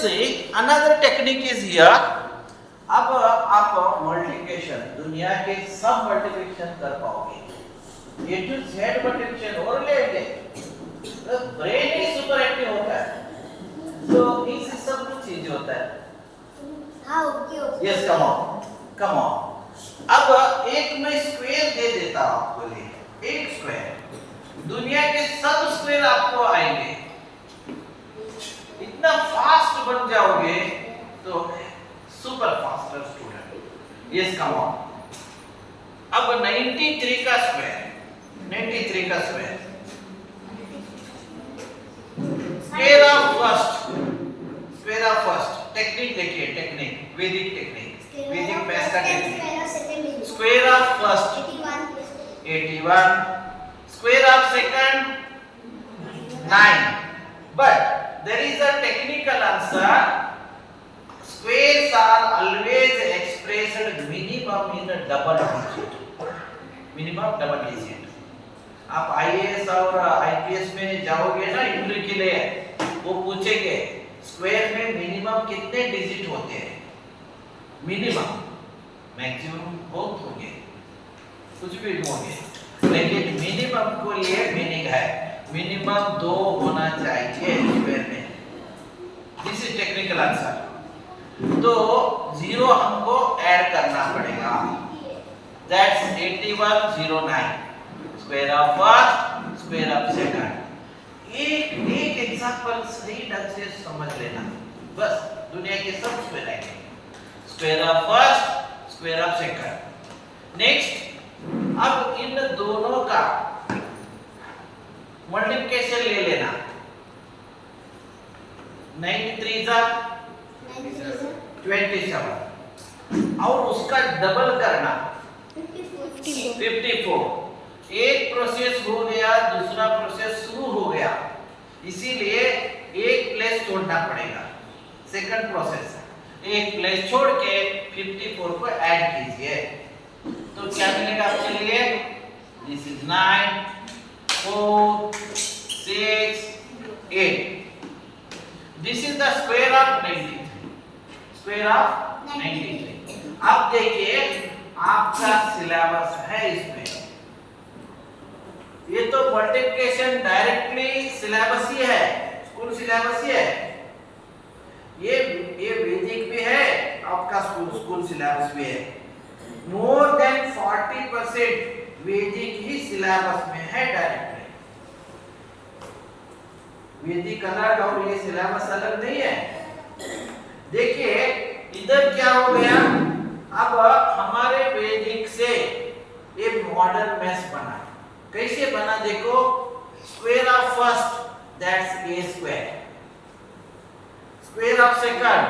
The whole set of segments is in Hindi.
see another technique is here. अब आप मल्टीप्लिकेशन दुनिया के सब मल्टीप्लिकेशन कर पाओगे. A to Z मल्टीप्लिकेशन और लेंगे. ब्रेन ही सुपर एक्टिव होता है. तो इससे सब कुछ चीज होता है. हाँ okay okay. Yes, come on. अब एक मैं स्क्वायर दे देता हूँ आपको लिए. एक स्क्वायर. दुनिया के सब स्क्वायर आपको आएंगे. इतना फास्ट बन जाओगे तो super faster student. Yes come on. अब 93 का स्क्वायर. 93 का square. Square of first. Technique देखिए. टेक्निक वैदिक टेक्निक. वैदिक मैथ्स का technique. Square of first 81. Square of second 9. But there is a technical answer. Squares are always expressed minimum in a double digit. Minimum double digit. आप IAS और IPS में जाओगे ना इंटरव्यू के लिए, वो पूछेंगे स्क्वायर में मिनिमम कितने डिजिट होते हैं. मिनिमम. मैक्सिमम बहुत होंगे, कुछ भी होंगे, लेकिन मिनिमम को लिए मीनिंग है. मिनिमम 2 होना चाहिए स्क्वायर में. This is technical answer. तो 0 हमको ऐड करना पड़ेगा. That's 8109. Square of first, square of second. एक एग्जांपल सही ढंग से समझ लेना, बस दुनिया के सब स्क्वायर आएंगे. Square of first, square of second. Next, अब इन दोनों का मल्टीप्लिकेशन ले लेना. 93 जा 27 और उसका डबल करना 54. एक प्रोसेस हो गया, दूसरा प्रोसेस शुरू हो गया, इसीलिए एक प्लेस छोड़ना पड़ेगा. सेकंड प्रोसेस एक प्लेस छोड़ के 54 को ऐड कीजिए. तो क्या मिलेगा आपके लिए? This is 9 4 6 8. This is the square of 93. Square of 93. अब देखिए आपका सिलेबस है इसमें. ये तो मल्टीप्लिकेशन डायरेक्टली सिलेबस ही है, स्कूल सिलेबस ही है. ये वैदिक भी है, आपका स्कूल सिलेबस भी है. मोर देन 40% वैदिक ही सिलेबस में है डायरेक्टली. वैदिक अलग और ये सिलेबस अलग नहीं है. देखिए इधर क्या हो गया. अब हमारे वैदिक से एक मॉडर्न मैथ्स बना. कैसे बना देखो. Square of first that's a square. Square of second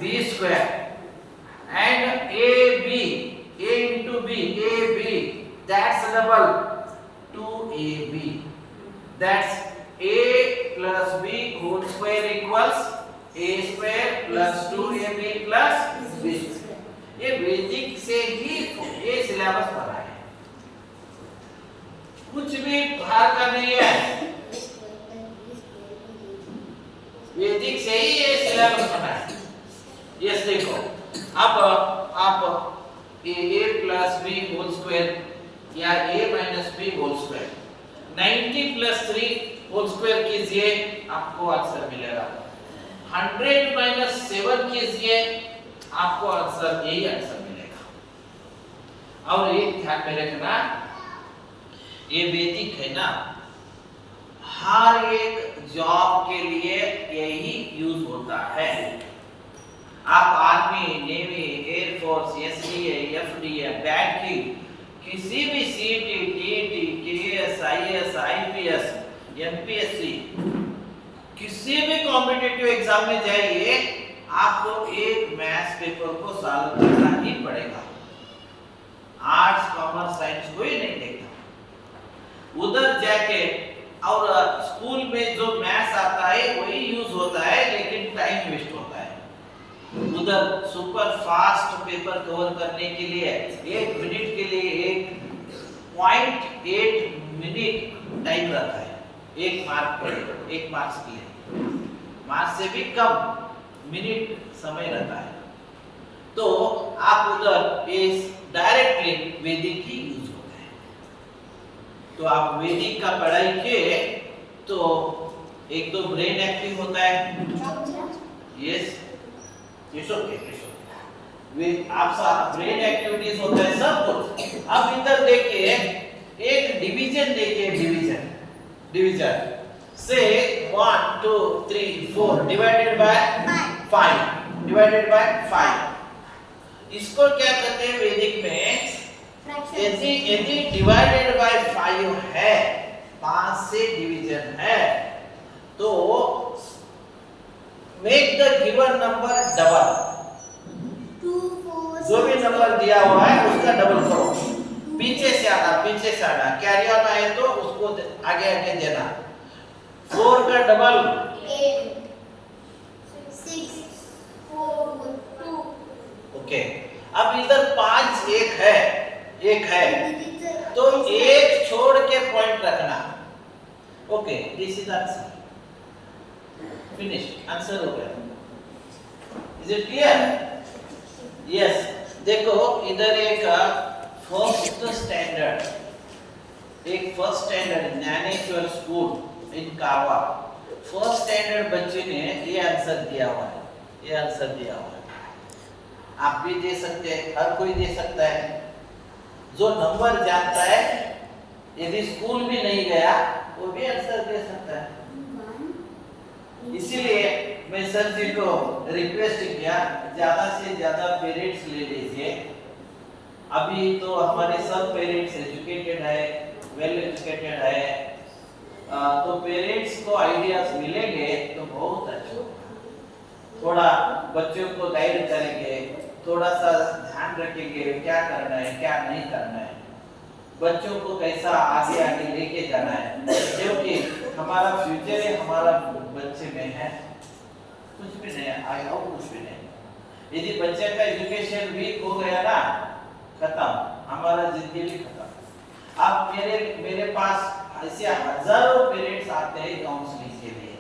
b square. And a into b that's double 2ab. That's a plus b whole square equals a square plus 2ab plus b square. ये बेसिक से ही ये सिलेबस बना है, कुछ भी बाहर का नहीं है. वैदिक से ही ये सिलेबस बना है. यस देखो अब आप a plus b whole square या a minus b whole square 90 plus 3 whole square कीजिए, आपको आंसर मिलेगा. 100 minus 7 कीजिए, आपको आंसर यही आंसर मिलेगा. और एक ध्यान में रखना, ये वैदिक है ना, हर एक जॉब के लिए यही यूज होता है. आप army, navy, air force, SDA, FDA, banking, किसी भी CT, TT, KS, IAS, IPS, MPSC, किसी भी कॉम्पिटिटिव एग्जाम में जाइए, आपको एक मैथ्स पेपर को सॉल्व करना ही पड़ेगा. आर्ट्स, कॉमर्स, साइंस कोई नहीं देखता. उधर जाके और स्कूल में जो मैथ्स आता है वही यूज होता है, लेकिन टाइम वेस्ट होता है. उधर सुपर फास्ट पेपर कवर करने के लिए 1 मिनट के लिए 1.8 मिनट टाइम रहता है. 1 मार्क्स के लिए, मार्क्स से भी कम. मिनट समय रहता है। तो आप उधर इस डायरेक्टली वैदिक ही यूज होता है। तो आप वैदिक का पढ़ाई किए तो एक तो ब्रेन एक्टिव होता है। यस यस ओके वे आपका ब्रेन एक्टिविटीज होता है सब कुछ। अब इधर देखिए एक डिवीजन देखिए, डिवीजन से 1 2 3 4 डिवाइडेड बाय 5 डिवाइडेड बाय 5। इसको क्या कहते हैं वैदिक में, यदि डिवाइडेड बाय 5 है, 5 से डिवीजन है, तो make the given number double. जो भी नंबर दिया हुआ है उसका डबल करो, पीछे से आना कैरी ऑन आए तो उसको आगे देना। 4 का डबल 8 6 4 2। ओके, अब इधर 5 एक है तो एक छोड़ के पॉइंट रखना। Okay, this is answer, finish, answer हो गया। Is it clear? यस। देखो इधर एक फर्स्ट स्टैंडर्ड ज्ञानेश्वर स्कूल इन कावा, फर्स्ट स्टैंडर्ड बच्चे ने ये आंसर दिया हुआ है। आप भी दे सकते हैं, हर कोई दे सकता है जो नंबर जानता है। यदि स्कूल भी नहीं गया वो भी आंसर दे सकता है। इसीलिए मैं सर जी को रिक्वेस्ट किया, ज्यादा से ज्यादा पेरेंट्स ले लीजिए। अभी तो हमारे सब पेरेंट्स एजुकेटेड है, वेल एजुकेटेड है, तो पेरेंट्स को आइडियाज मिलेंगे तो बहुत अच्छा। थोड़ा बच्चों को गाइड करेंगे, थोड़ा सा ध्यान रखेंगे क्या करना है क्या नहीं करना है, बच्चों को कैसा आगे लेके जाना है, क्योंकि हमारा फ्यूचर है, हमारा बच्चे में है। कुछ भी नहीं आया और कुछ भी नहीं। यदि बच्चे का एजुकेशन वीक हो गया ना, खत्म, हमारा जिंदगी भी खत्म। अब मेरे पास ऐसे हजारों पेरेंट्स आते हैं काउंसलिंग के लिए,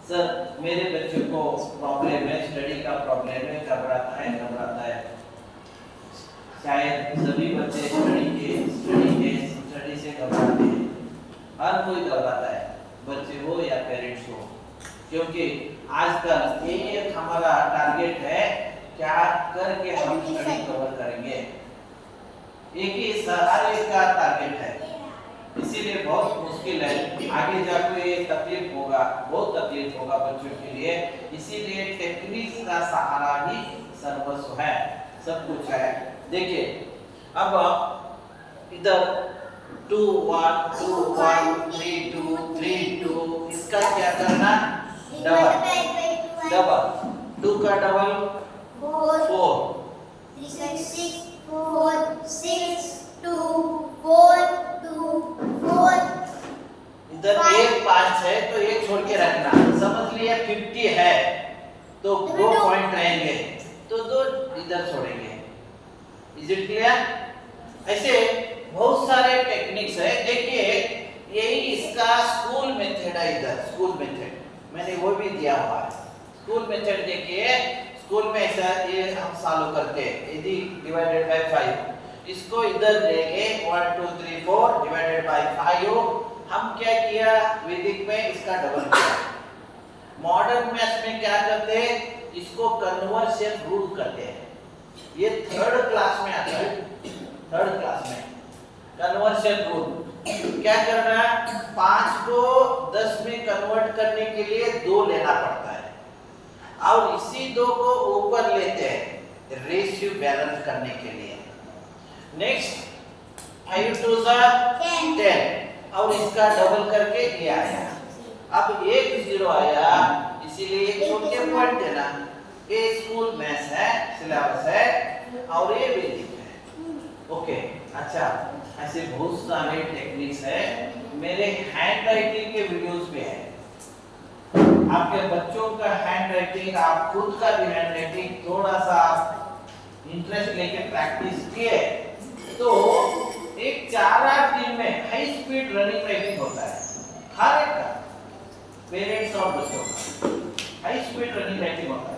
सर मेरे बच्चे को प्रॉब्लम है, स्टडी का प्रॉब्लम है, घबराता है। शायद सभी बच्चे स्टडी से घबराते हैं, हर कोई घबराता है, बच्चे हो या पेरेंट्स हो, क्योंकि आजकल ये हमारा टारगेट है क्या करके हम स्टडी कवर करेंगे। एक ही हर एक का टारगेट है, इसीलिए बहुत मुश्किल है। आगे जाकर ये बहुत तकलीफ होगा बच्चों के लिए। इसीलिए टेक्निक का सहारा ही सर्वस्व है, सब कुछ है। देखिए अब इधर 2 1 2 1 3 2 3 2, इसका क्या करना, डबल 2 का डबल 4 6 4 6 2 4 2 4। इधर 1 5 है तो 1 छोड़ के रखना, समझ लिया। 50 है तो 2 पॉइंट रहेंगे तो 2 इधर छोड़ेंगे। Is it clear? ऐसे बहुत सारे टेक्निक्स है। देखिए यही इसका स्कूल मेथड है। इधर स्कूल मेथड मैंने वो भी दिया हुआ है। स्कूल मेथड देखिए, स्कूल में ऐसा ये हम सॉल्व करते हैं। यदि डिवाइडेड बाय 5, इसको इधर लेके 1 2 3 4 डिवाइडेड बाय 5, हम क्या किया वैदिक में इसका डबल किया। मॉडर्न मैथ्स में क्या करते हैं, इसको कन्वर्शन रूल करते हैं। ये 3rd क्लास में आता है, 3rd क्लास में कन्वर्शन रूल। क्या करना है, 5 को 10 में कन्वर्ट करने के लिए 2 लेना पड़ता है, और इसी 2 को ऊपर लेते हैं रेशियो बैलेंस करने के लिए। नेक्स्ट 5 2 10, और इसका डबल करके ये आया। अब 1 0 आया, इसीलिए एक छोटे पॉइंट देना। ये स्कूल मैथ्स है, सिलेबस है, और ये वैदिक है। ओके, अच्छा ऐसे बहुत सारे टेक्निक्स है। मेरे हैंड राइटिंग के वीडियोस पे है, आपके बच्चों का हैंड राइटिंग, आप खुद का भी हैंड राइटिंग थोड़ा सा इंटरेस्ट लेके प्रैक्टिस किए तो एक 4-8 दिन में हाई स्पीड रनिंग राइटिंग होता है, हर एक का, पेरेंट्स और बच्चों का। हाई स्पीड रनिंग राइटिंग होता है।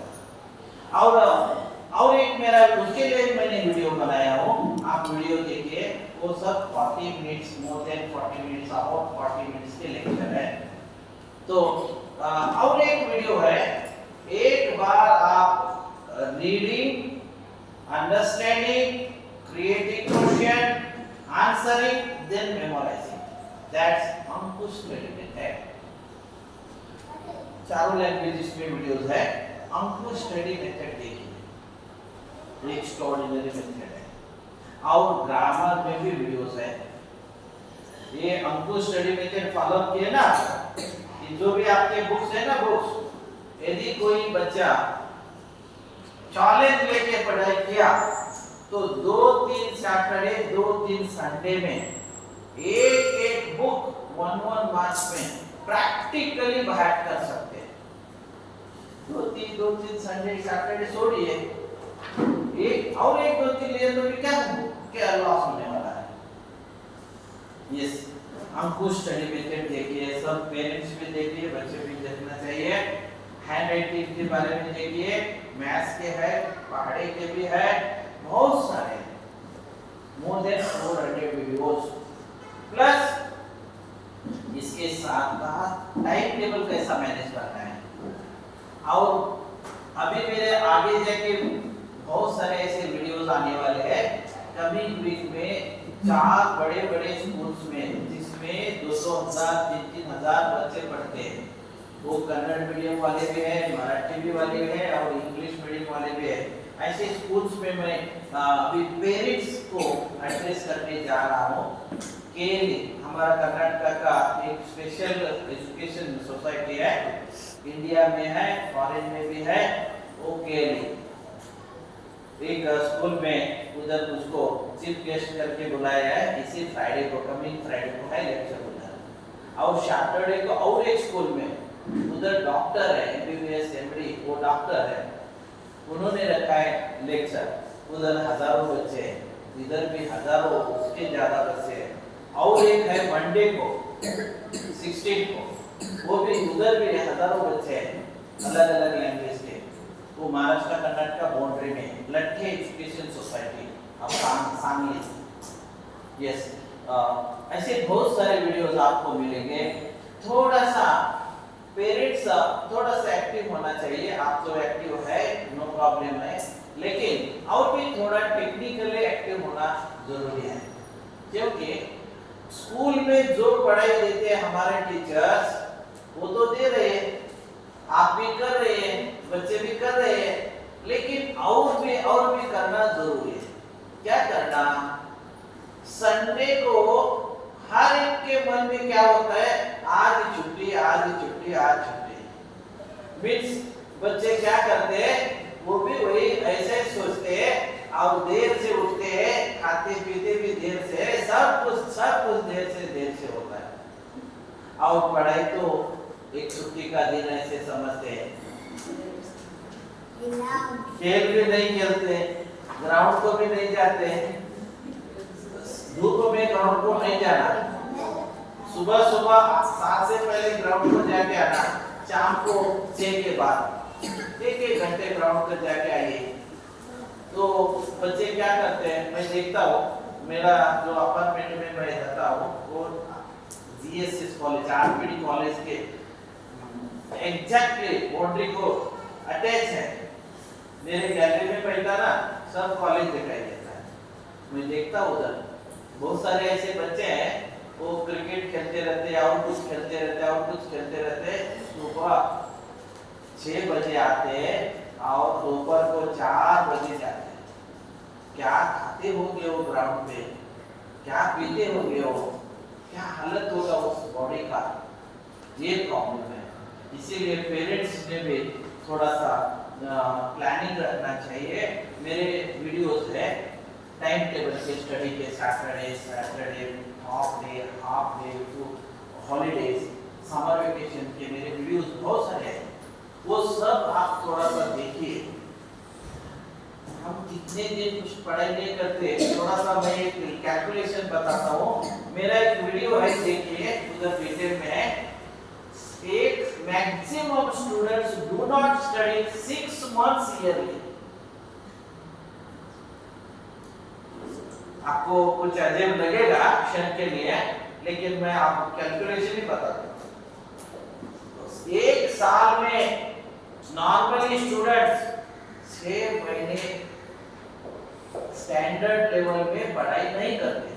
और एक मेरा उसके लिए मैंने वीडियो बनाया हूँ, आप वीडियो देखिए, वो सब 40 minutes, more than 40 minutes, about 40 minutes के लेक्चर है। तो और एक वीडियो है, एक बार आप reading, understanding, creating question, answering, then memorising, that's Ankush study method. चारों लैंग्वेजेस में वीडियोस है, अंकुश स्टडी मेथड देखिए, एक्स्ट्राऑर्डिनरी मेथड है। और ग्रामर में भी वीडियोस है। ये अंकुश स्टडी मेथड फॉलो किए ना, कि जो भी आपके बुक्स है ना, बुक्स, यदि कोई बच्चा चैलेंज लेके पढ़ाई किया तो 2-3 सैटरडे, 2-3 संडे में एक बुक 1 मार्क्स में प्रैक्टिकली बाहर कर सकते हैं। 2-3 संडे सैटरडे छोड़िए, एक 2-3 लिए तो भी क्या लॉस होने वाला है। यस, अंकुश स्टडी मेथड देखिए, सब पेरेंट्स भी देखिए, बच्चे भी देखना चाहिए। हैंड राइटिंग के बारे में देखिए, मैथ्स के है, पढ़ाई के भी है, बहुत सारे, मोर देन 400 वीडियोस। प्लस इसके साथ साथ टाइम टेबल कैसा मैनेज करना है। और अभी मेरे आगे जाके बहुत सारे ऐसे वीडियोस आने वाले हैं कमिंग वीक में, 4 बड़े स्कूल्स में, जिसमें 200,000 3,000 बच्चे पढ़ते हैं। वो कन्नड़ मीडियम वाले भी हैं, मराठी भी वाले हैं, और इंग्लिश मीडियम वाले भी हैं। ऐसे स्कूल्स में मैं अभी पेरेंट्स को एड्रेस करने जा रहा हूँ कि हमारा कर्नाटक का एक स्पेशल एजुकेशन सोसाइटी है, इंडिया में है, फॉरेन में भी है। ओके, एक स्कूल में उधर उसको चीफ गेस्ट करके बुलाया है, इसी फ्राइडे को, कमिंग फ्राइडे को है लेक्चर उधर। और सैटरडे को और एक स्कूल में, उधर डॉक्टर है, एमबीबीएस एमडी, वो डॉक्टर है, उन्होंने रखा है लेक्चर। उधर हजारों बच्चे हैं, इधर भी हजारों, उसके ज्यादा बच्चे हैं। और एक है मंडे को 16 को, वो भी उधर भी हजारों बच्चे हैं, अलग अलग लैंग्वेज के। वो महाराष्ट्र कर्नाटक बाउंड्री में लट्ठे एजुकेशन सोसाइटी, अब सांगली। यस, ऐसे बहुत सारे वीडियोस आपको मिलेंगे। थोड़ा सा पेरेंट्स थोड़ा सा एक्टिव होना चाहिए। आप तो एक्टिव है, नो प्रॉब्लम है, लेकिन और भी थोड़ा टेक्निकली एक्टिव होना जरूरी है, क्योंकि स्कूल में जो पढ़ाई देते हैं हमारे टीचर्स, वो तो दे रहे हैं, आप भी कर रहे हैं, बच्चे भी कर रहे हैं, लेकिन और भी करना जरूरी है। क्या करना? संडे को हर एक के मन में क्या होता है, आज छुट्टी, आज छुट्टी, आज छुट्टी। मीन्स बच्चे क्या करते हैं, वो भी वही ऐसे सोचते हैं, और देर से उठते हैं, खाते पीते भी देर से, सब कुछ देर से होता है। और पढ़ाई तो एक छुट्टी का दिन ऐसे समझते हैं। खेल भी नहीं खेलते, ग्राउंड को भी नहीं जाते, धूप में ग्राउंड को नहीं जाना, सुबह 7 से पहले ग्राउंड को जाके आना, शाम को 6 के बाद 1 घंटे ग्राउंड पर जाके आइए। तो बच्चे क्या करते हैं, मैं देखता हूँ, मेरा जो अपार्टमेंट में मैं रहता हूँ वो जीएसएस कॉलेज, आरपीडी कॉलेज के एग्जैक्टली बाउंड्री को अटैच है। मेरे गैलरी में बैठा ना, सब कॉलेज दिखाई देता है। मैं देखता हूँ उधर बहुत सारे ऐसे बच्चे हैं, वो क्रिकेट खेलते रहते हैं, और कुछ खेलते रहते हैं। सुबह 6 बजे आते हैं और दोपहर को 4 बजे जाते हैं। क्या खाते होंगे वो ग्राउंड पे, क्या पीते होंगे वो, क्या हालत होगा उस बॉडी का, ये प्रॉब्लम है। इसीलिए पेरेंट्स ने भी थोड़ा सा प्लानिंग रखना चाहिए। मेरे वीडियोस है टाइम टेबल के, स्टडी के, Saturday half day to holidays, summer vacation के मेरे वीडियोस बहुत सारे हैं, वो सब आप थोड़ा सा देखिए। हम कितने दिन कुछ पढ़ाई नहीं करते, थोड़ा सा मैं एक कैलकुलेशन बताता हूँ। मेरा एक वीडियो है, देखिए उधर डिटेल में है। एक maximum students do not study 6 months yearly. आपको कुछ अजीब लगेगा क्षण के लिए, लेकिन मैं आपको कैलकुलेशन ही बता दूं। एक साल में नॉर्मली स्टूडेंट्स 6 महीने स्टैंडर्ड लेवल में पढ़ाई नहीं करते।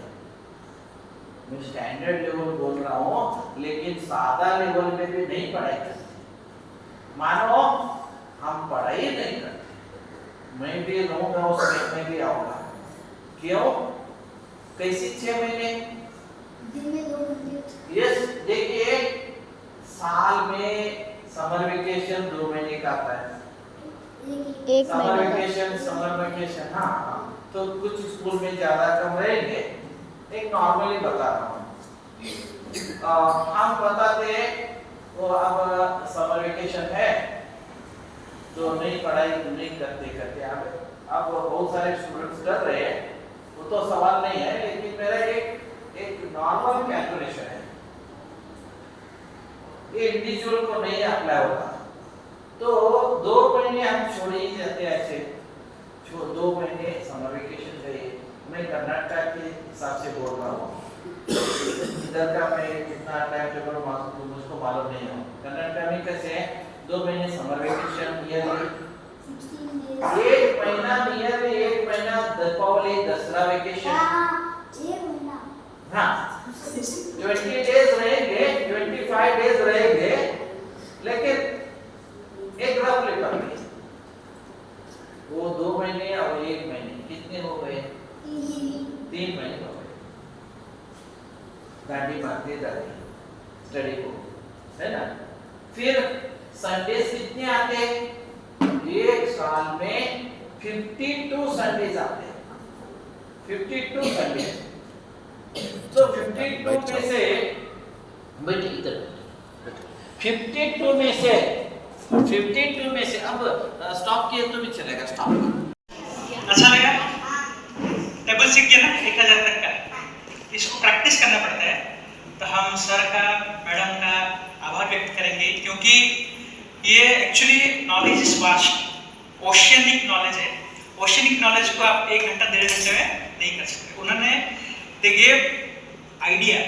मैं स्टैंडर्ड लेवल बोल रहा हूँ, लेकिन सादा लेवल में भी नहीं पढ़ाई करते। मानो हम पढ़ाई नहीं करते, मैं भी रहूंगा उसमें, मैं भी आऊंगा। क्यों? कैसी 6 महीने? दिन में 2 घंटे। यस, देखिए साल में समर वेकेशन 2 महीने का आता है। समर वेकेशन हाँ, तो कुछ स्कूल में ज्यादा कम रहेंगे, एक नॉर्मली बता रहा हूँ। हम बताते वो अब समर वेकेशन है तो नहीं पढ़ाई नहीं करते अब बहुत सारे स्टूडेंट्स कर रहे हैं, वो तो सवाल नहीं है, लेकिन मेरा एक नॉर्मल कैलकुलेशन है, ये इंडिविजुअल को नहीं अप्लाई होता। तो 2 महीने हम छोड़ ही जाते हैं ऐसे, 2 महीने समर वेकेशन चाहिए। मैं कर्नाटक के हिसाब से बोल रहा हूँ, इधर का मैं कितना टाइम टेबल मुझको मालूम नहीं है। कर्नाटक में कैसे है, 2 महीने समर वेकेशन ईयरली, 1 महीना ईयरली, 1 महीना दीपावली दसरा वेकेशन, 1 महीना हाँ 20 डेज रहेंगे, 25 डेज रहेंगे, लेकिन एक रफली पकड़िए, वो 2 महीने और 1 महीने कितने हो गए? 3 महीने हो गए। दाढ़ी मारते दाढ़ी स्टडी को, है ना। फिर संडेज कितने आते हैं? एक साल में 52 संडेज आते हैं, 52 संडेज। तो 52 में से बैठिए इधर, 52 में से अब स्टॉप किए तो भी चलेगा, स्टॉप। अच्छा लगा? टेबल सीख गया ना 1000 तक का, इसको प्रैक्टिस करना पड़ता है। तो हम सर का, मैडम का आभार व्यक्त करेंगे, क्योंकि ये actually knowledge is vast, oceanic knowledge है। ओशियनिक नॉलेज को आप 1 घंटा 1.5 घंटे में नहीं कर सकते। उन्होंने देखिए आइडिया,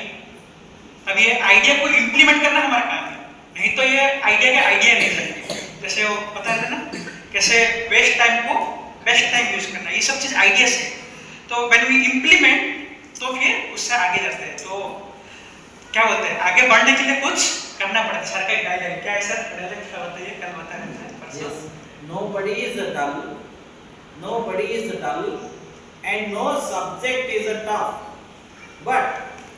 अब ये आइडिया को इम्प्लीमेंट करना हमारा काम है, नहीं तो ये आइडिया के आइडिया नहीं लगते। जैसे वो पता है ना, कैसे वेस्ट टाइम को बेस्ट टाइम यूज करना, ये सब चीज आइडिया से। तो व्हेन वी इम्प्लीमेंट तो फिर उससे आगे जाते हैं। तो क्या बोलते हैं, आगे बढ़ने के लिए कुछ करना पड़ता है। सर का एक डायलॉग क्या है सर? डायलॉग क्या बताइए, कल बता रहे थे परसों। Nobody is dull, nobody is dull, and no subject is tough. But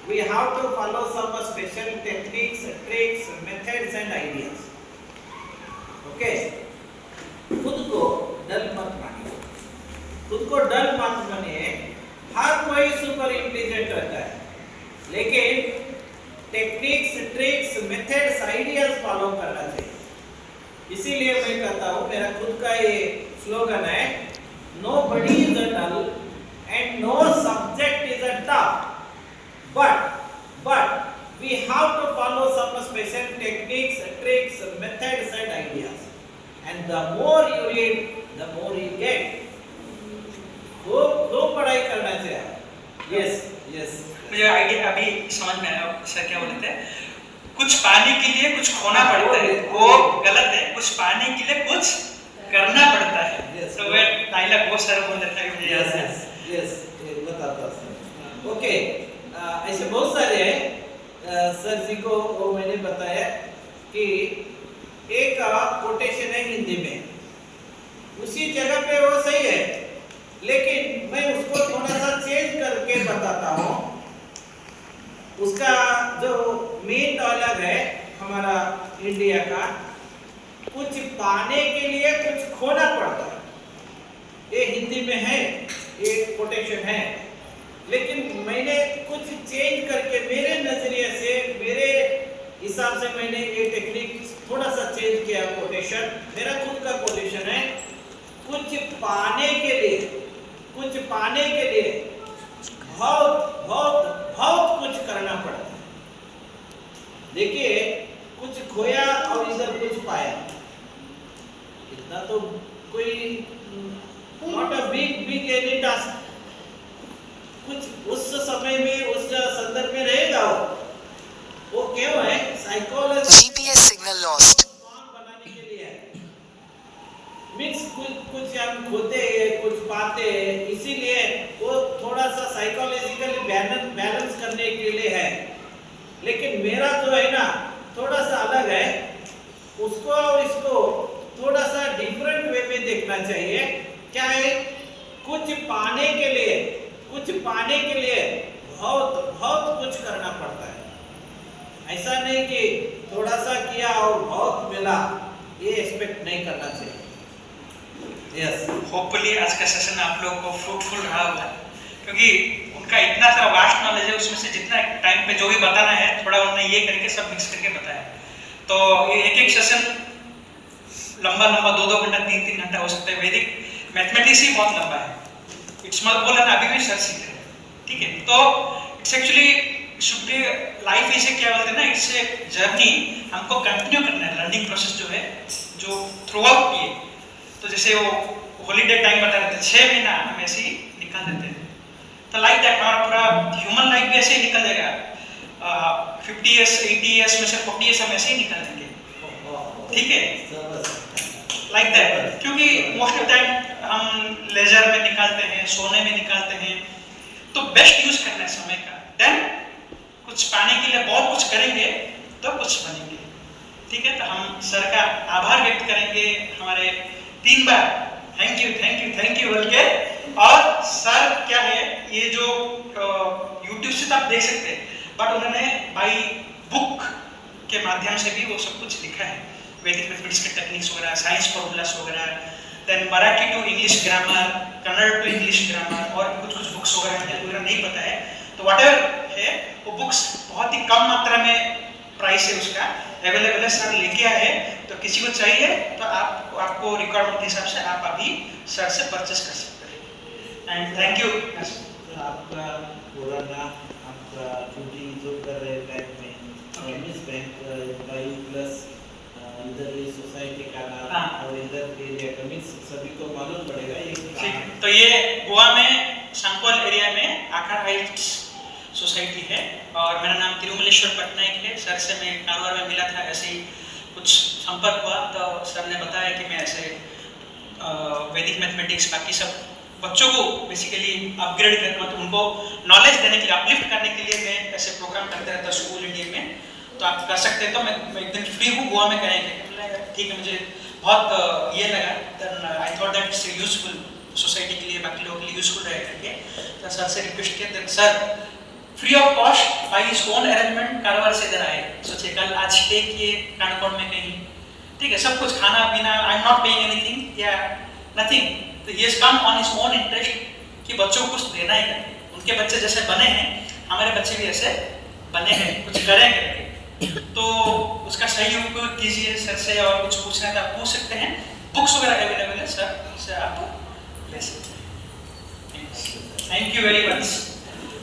we have to follow some special techniques, tricks, methods and ideas. Okay? खुद को डल मत मानिए, खुद को डल मत मानिए। हर कोई सुपर इंटेलिजेंट रहता है, लेकिन techniques, tricks, methods, ideas follow करना चाहिए। इसीलिए मैं कहता हूँ, मेरा खुद का ये स्लोगन है, nobody is dull and no subject is tough, but we have to follow some special techniques, tricks, methods and ideas, and the more you read, the more you get. खूब पढ़ाई करना चाहिए। यस मुझे आइडिया अभी समझ में आया। सर क्या बोलते हैं, कुछ पाने के लिए कुछ खोना पड़ता है, वो गलत है। कुछ पाने के लिए कुछ करना पड़ता है। तो वह डायलॉग वो सर बोल देता है, मुझे याद है। यस बताता हूँ। ओके, ऐसे बहुत सारे हैं। सर जी को वो मैंने बताया कि एक कोटेशन है हिंदी में, उसी जगह पे वो सही है, लेकिन मैं उसको थोड़ा सा चेंज करके बताता हूँ। उसका जो मेन डायलॉग है हमारा इंडिया का, कुछ पाने के लिए कुछ खोना पड़ता है, ये हिंदी में है, एक कोटेशन है। लेकिन मैंने कुछ चेंज करके मेरे नजरिए से, मेरे हिसाब से मैंने ये टेक्निक थोड़ा सा चेंज किया। कोटेशन मेरा खुद का कोटेशन है, कुछ पाने के लिए बहुत कुछ करना पड़ता है। देखिए, कुछ खोया और इधर पाया। इतना तो कोई not a big any task, कुछ उस समय में उस संदर्भ में रहेगा वो क्यों है? Psychology GPS signal lost. बनाने के लिए है। मीन्स कुछ हम खोते हैं, कुछ पाते हैं, इसीलिए वो थोड़ा सा साइकोलॉजिकली बैलेंस करने के लिए है। लेकिन मेरा जो है ना थोड़ा सा अलग है, उसको और इसको थोड़ा सा डिफरेंट वे में देखना चाहिए। क्या है? कुछ पाने के लिए बहुत बहुत कुछ करना पड़ता है। ऐसा नहीं कि थोड़ा सा किया और बहुत मिला, ये एक्सपेक्ट नहीं करना चाहिए। यस, होपफुली आज का सेशन आप लोगों को फ्रूटफुल रहा होगा, क्योंकि उनका इतना सारा वास्ट नॉलेज है, उसमें से जितना टाइम पे जो भी बताना है थोड़ा उन्होंने ये करके सब मिक्स करके बताया। तो ये एक सेशन लंबा 2-2 घंटा 3-3 घंटा हो सकता है। वैदिक मैथमेटिक्स ही बहुत लंबा है। इट्स मत बोला ना, अभी भी सर सीख रहे हैं, ठीक है? तो it's actually should be life इसे क्या बोलते हैं ना, इट्स ए जर्नी, हमको कंटिन्यू करना है लर्निंग प्रोसेस जो है, जो थ्रू आउट किए। तो जैसे वो हॉलीडे टाइम बता रहे थे 6 महीना हम ऐसे ही निकाल देते हैं, तो लाइक दैट हमारा पूरा ह्यूमन लाइफ भी ऐसे ही निकल जाएगा। 50 इयर्स 80 इयर्स में से 40 इयर्स हम ऐसे ही निकाल देंगे, ठीक है? लाइक दैट, क्योंकि मोस्ट ऑफ टाइम हम लेजर में निकालते हैं, सोने में निकालते हैं, तो बेस्ट यूज करना है समय का। देन कुछ पाने के लिए बहुत कुछ करेंगे तो कुछ बनेंगे, ठीक है? तो हम सर का आभार व्यक्त करेंगे, हमारे 3 बार थैंक यू बोल के। और सर क्या है, ये जो YouTube से तो आप देख सकते हैं, बट उन्होंने बाई बुक के माध्यम से भी वो सब कुछ लिखा है, वैदिक मैथमेटिक्स के टेक्निक्स वगैरह, साइंस फॉर्मूलास वगैरह, then Marathi to English grammar, Kannada to English grammar, और कुछ बुक्स वगैरह नहीं पता है, तो व्हाटएवर है वो बुक्स बहुत ही कम मात्रा में प्राइस है उसका अवेलेबल है, सर लेके आए। तो किसी को चाहिए तो आपको रिक्वायरमेंट के हिसाब से आप अभी सर से परचेस कर सकते हैं। And thank you. आपका पूरा नाम, आपका ड्यूटी जो कर रहे हैं बैंक में, एमएस बैंक बाई प्लस इधर ये सोसाइटी का नाम और इधर एरिया का मीन्स सभी को मालूम पड़ेगा ये। ठीक है, तो ये गोवा में संकोल एरिया में आकार हाइट्स सोसाइटी है, और मेरा नाम तिरुमलेश्वर पटनायक है। सर से मैं कारोबार में मिला था, ऐसे ही कुछ संपर्क हुआ, तो सर ने बताया कि मैं ऐसे वैदिक मैथमेटिक्स बाकी सब बच्चों को बेसिकली अपग्रेड करना, तो उनको नॉलेज देने के लिए, अपलिफ्ट करने के लिए मैं ऐसे प्रोग्राम करता रहता स्कूल इंडिया में, तो आप कर सकते हैं। तो मैं एकदम फ्री हूँ, गोवा में करेंगे, ठीक है? मुझे बहुत ये लगा, then I thought that it's useful society के लिए, बाकी लोगों के लिए यूजफुल रहेगा। तो सर से रिक्वेस्ट किया, then sir free of cost by his own arrangement Karwar से इधर आए। सोचे कल आज स्टे किए कानकोण में कहीं, ठीक है? सब कुछ खाना पीना, I am not paying anything या नथिंग, तो he has come on his own interest कि बच्चों को कुछ देना ही करके। उनके बच्चे जैसे बने हैं, हमारे बच्चे भी ऐसे बने हैं, कुछ करेंगे, तो उसका सही उपयोग कीजिए। सर से और कुछ पूछना है तो आप पूछ सकते हैं, बुक्स वगैरह अवेलेबल है, सर से आप ले सकते हैं। Thank you very much.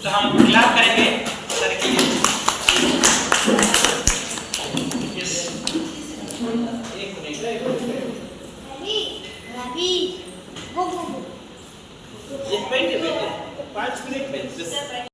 तो हम क्लैप करेंगे सर के लिए।